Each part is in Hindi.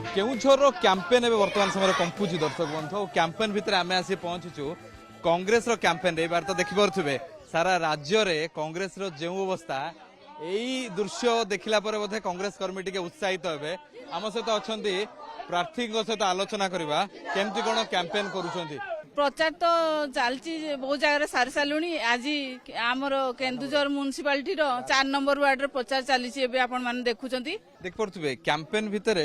केउझर कैंपेन ए वर्तमान समय कंपुची दर्शक बंधु कैंपेन भितर आम आसी पहुंचीचु कांग्रेस रो कैंपेन बार तो देखि पारुथिबे सारा राज्य रे कांग्रेस रो जेउ अवस्था एई दृश्य देखिला परे बोधे कांग्रेस कर्मी टिके उत्साहित हेबे। आम सहित अछंती प्रार्थी सहित आलोचना करबा केमती कोन कैंपेन करूछंती। प्रचार तो चलती बहुत जगह सारी सारूनी आज आमर केन्दुझर म्युनिसिपालिटी 4 नंबर वार्ड प्रचार चली देखुं देख पड़े कैंपेन भितर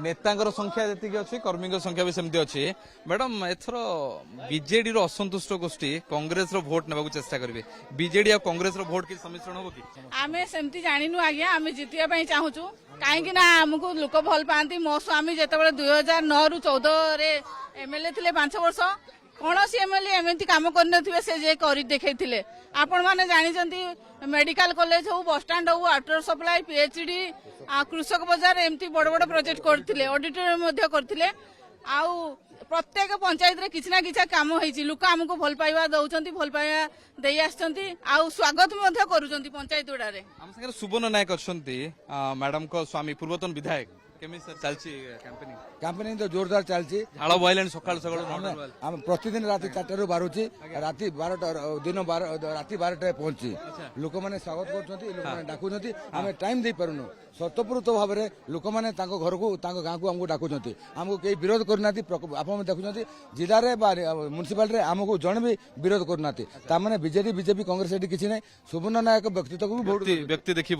नेतांगर संख्या जी अच्छी कर्मी संख्या भी सेमती अच्छी। मैडम एथर बीजेडी रो असंतुष्ट गोष्ठी कांग्रेस रो भोट नेबाकू चेष्टा करेंगे बीजेडी और कांग्रेस रो भोट कि सम्मिश्रण हो कि आम सेमती जानू आज्ञा आम जितिया चाहूँ कहीं आमको लोक भल पाती मो स्वामी जो 2009 रु 14 रे एमएलए थे 5 वर्ष कौन सी एमएलए एमती कम कर से कर देखते आपण मैंने जानते मेडिकल कॉलेज हो बसस्टाण्ड हो वाटर सप्लाई पीएचडी कृषक बाजार एमती बड़ बड़ प्रोजेक्ट करते ऑडिटोरियम करते प्रत्येक पंचायत रे किसी ना किसी काम होती लोक आमको भल पाइबा दौरान भल पाइबा दे स्वागत करुँच पंचायत गुड़े। आम संगे सुबर्ण नायक अच्छा मैडम को स्वामी पूर्वतन विधायक केमी सर चलची कैंपेनिंग कैंपेनिंग तो जोरदार चलती झाड़ बहलानी सकाल सकाल आम प्रतिदिन राति 4 बाहरुची राति 12 दिन राति 12 पहुंची लोक मैंने स्वागत कर डाकुंट आम टाइम दे पारुनु स्वतःपूर्त भाव में लोक मैंने घर को गाँ को आमको डाकुंट आमको कई विरोध करना आप देखुं जिले में म्युनिसिपालिटी आमको जड़े भी विरोध करना बीजेडी बीजेपी कांग्रेस किसी ना सुबर्ण नायक व्यक्तित्व को भी व्यक्ति देखी